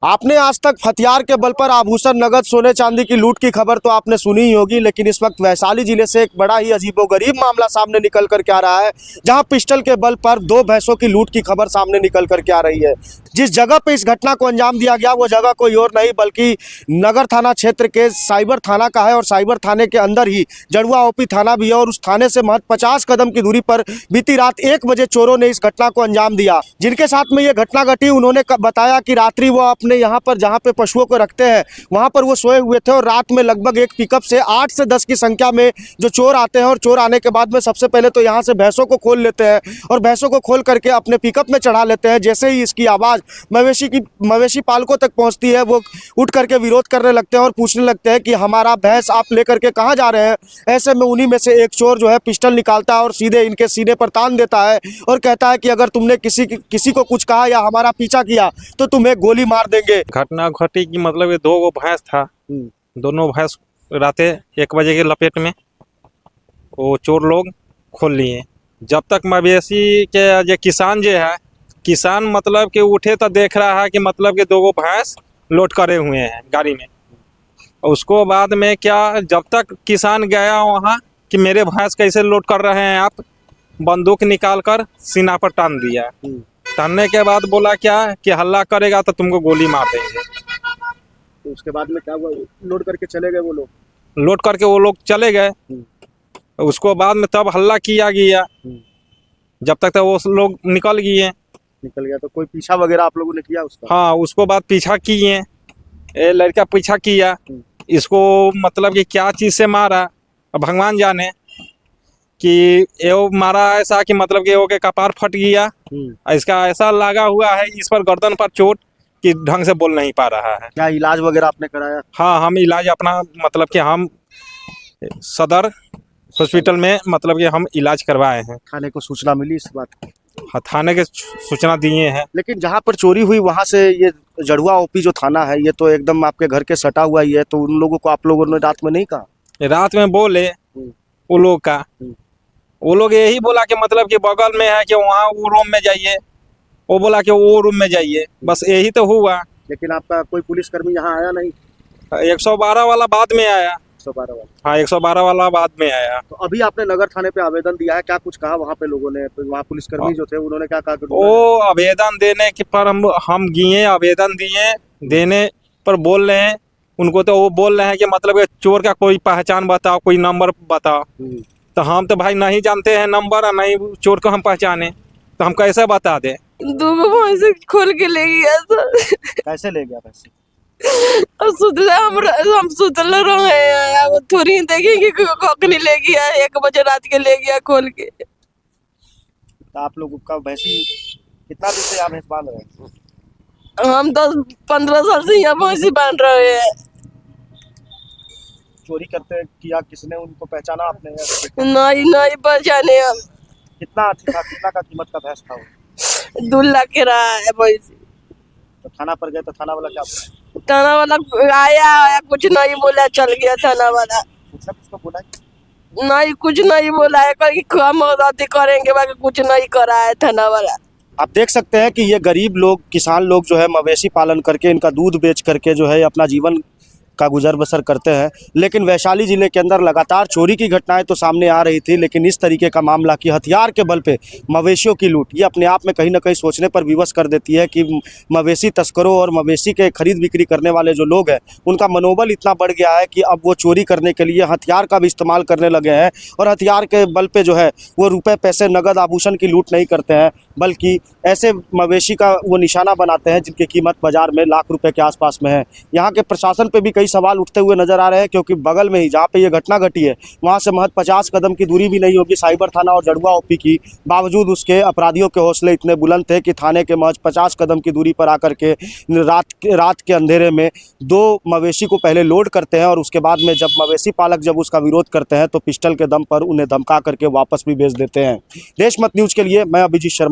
आपने आज तक हथियार के बल पर आभूषण, नगद, सोने चांदी की लूट की खबर तो आपने सुनी ही होगी, लेकिन इस वक्त वैशाली जिले से एक बड़ा ही अजीबोगरीब मामला सामने निकल कर के आ रहा है, जहां पिस्टल के बल पर 2 भैंसों की लूट की खबर सामने निकल कर के आ रही है। जिस जगह पे इस घटना को अंजाम दिया गया वो जगह कोई और नहीं बल्कि नगर थाना क्षेत्र के साइबर थाना का है, और साइबर थाने के अंदर ही जड़ुआ ओपी थाना भी है, और उस थाने से महज 50 कदम की दूरी पर बीती रात 1 बजे चोरों ने इस घटना को अंजाम दिया। जिनके साथ में ये घटना घटी उन्होंने बताया कि रात्रि वो अपने यहाँ पर जहाँ पे पशुओं को रखते हैं वहाँ पर वो सोए हुए थे, और रात में लगभग एक पिकअप से 8 से 10 की संख्या में जो चोर आते हैं, और चोर आने के बाद में सबसे पहले तो यहाँ से भैंसों को खोल लेते हैं और भैंसों को खोल करके अपने पिकअप में चढ़ा लेते हैं। जैसे ही इसकी आवाज़ मवेशी पालकों तक पहुँचती है वो उठ करके विरोध करने लगते हैं और पूछने लगते हैं कि हमारा भैंस आप लेकर के कहाँ जा रहे हैं। ऐसे में उन्हीं में से एक चोर जो है पिस्टल निकालता है और सीधे इनके सीने पर तान देता है और कहता है कि अगर तुमने किसी को कुछ कहा या हमारा पीछा किया तो तुम्हें गोली मार देंगे। घटना घटी की मतलब ये 2 भैंस था, दोनों भैंस रात 1 बजे के लपेट में वो चोर लोग खोल लिए। जब तक मवेशी के जो किसान जो है, किसान मतलब कि उठे तो देख रहा है कि मतलब कि 2 भैंस लोड करे हुए हैं गाड़ी में। उसको बाद में क्या, जब तक किसान गया वहाँ कि मेरे भैंस कैसे लोड कर रहे हैं आप, बंदूक निकाल कर सीना पर टान दिया। टानने के बाद बोला क्या कि हल्ला करेगा तो तुमको गोली मार देंगे। तो उसके बाद में क्या हुआ? लोड करके चले गए वो लोग? लोड करके वो लोग चले गए। उसको बाद में तब हल्ला किया गया, जब तक तो वो लोग निकल गया। तो कोई पीछा वगैरह आप लोगों ने किया उसका? हाँ, उसको बाद पीछा किए, ये लड़का पीछा किया। इसको मतलब कि क्या चीज़ से मारा भगवान जाने, कि ये मारा ऐसा कि मतलब कि वो के कपार फट गया। इसका ऐसा लगा हुआ है इस पर गर्दन पर चोट कि ढंग से बोल नहीं पा रहा है। क्या इलाज वगैरह आपने कराया? हाँ, हम इलाज अपना मतलब कि हम सदर हॉस्पिटल में मतलब कि हम इलाज करवाए हैं। थाने को सूचना मिली इस बात की? हाँ, थाने के सूचना दिए हैं। लेकिन जहाँ पर चोरी हुई वहाँ से ये जड़ुआ ओपी जो थाना है ये तो एकदम आपके घर के सटा हुआ ही है, तो उन लोगों को आप लोगों ने रात में नहीं कहा? रात में बोले वो लोग का, वो लोग यही बोला कि मतलब कि बगल में है कि वहाँ वो रूम में जाइए, वो बोला कि वो रूम में जाइए, बस यही तो हुआ। लेकिन आपका कोई पुलिसकर्मी यहाँ आया नहीं? 112 वाला बाद में आया। 112 वाला? हाँ, 112 वाला बाद में आया। तो अभी आपने नगर थाने पे आवेदन दिया है, क्या कुछ कहा वहाँ पे लोगों ने? तो वहाँ पुलिसकर्मी जो थे उन्होंने क्या कहा? वो आवेदन देने के पर हम गए, आवेदन दिए, देने पर बोल रहे हैं उनको, तो वो बोल रहे हैं कि मतलब कि चोर का कोई पहचान बताओ, कोई नंबर बताओ। तो हम तो भाई नहीं जानते हैं नंबर, और नहीं चोर को हम पहचाने, तो हम कैसे बता दें? 2 भैंस खोल के ले गया सर। कैसे ले गया पैसे? हम सुतल रहे, वो थोड़ी देखेंगे कखनी ले गया, 1 बजे रात के ले गया खोल के। तो आप लोग का भैंसी कितना दिन से यहाँ भैंस बांध रहे हैं? हम 10-15 साल से यहाँ भैंसी बांध रहे हैं। चोरी करते किया किसने, उनको पहचाना आपने? नहीं पहचाने हम। कितना का कीमत का भैंस था वो? 2 लाख के रहा है भैंसी। तो थाना पर गए तो थाना वाला क्या बोला? थाना वाला आया, कुछ नहीं बोला, चल गया थाना वाला। किसको बोला? नहीं, कुछ नहीं बोला है, हम अति करेंगे, बाकी कुछ नहीं करा है थाना वाला। आप देख सकते हैं कि ये गरीब लोग, किसान लोग जो है मवेशी पालन करके, इनका दूध बेच करके जो है अपना जीवन का गुजर बसर करते हैं। लेकिन वैशाली जिले के अंदर लगातार चोरी की घटनाएं तो सामने आ रही थी, लेकिन इस तरीके का मामला कि हथियार के बल पे मवेशियों की लूट, ये अपने आप में कहीं ना कहीं सोचने पर विवश कर देती है कि मवेशी तस्करों और मवेशी के खरीद बिक्री करने वाले जो लोग हैं उनका मनोबल इतना बढ़ गया है कि अब वो चोरी करने के लिए हथियार का भी इस्तेमाल करने लगे हैं, और हथियार के बल पे जो है वो रुपये पैसे नगद आभूषण की लूट नहीं करते हैं, बल्कि ऐसे मवेशी का वो निशाना बनाते हैं जिनकी कीमत बाजार में लाख रुपए के आसपास में है। यहाँ के प्रशासन पे भी कई सवाल उठते हुए नजर आ रहे हैं, क्योंकि बगल में ही जहाँ पे ये घटना घटी है वहाँ से महज 50 कदम की दूरी भी नहीं होगी साइबर थाना और जड़ुआ ओपी की। बावजूद उसके अपराधियों के हौसले इतने बुलंद थे कि थाने के महज 50 कदम की दूरी पर आकर के रात के अंधेरे में 2 मवेशी को पहले लोड करते हैं, और उसके बाद में जब मवेशी पालक जब उसका विरोध करते हैं तो पिस्टल के दम पर उन्हें धमका करके वापस भी भेज देते हैं। देशमत न्यूज़ के लिए मैं अभिजीत शर्मा।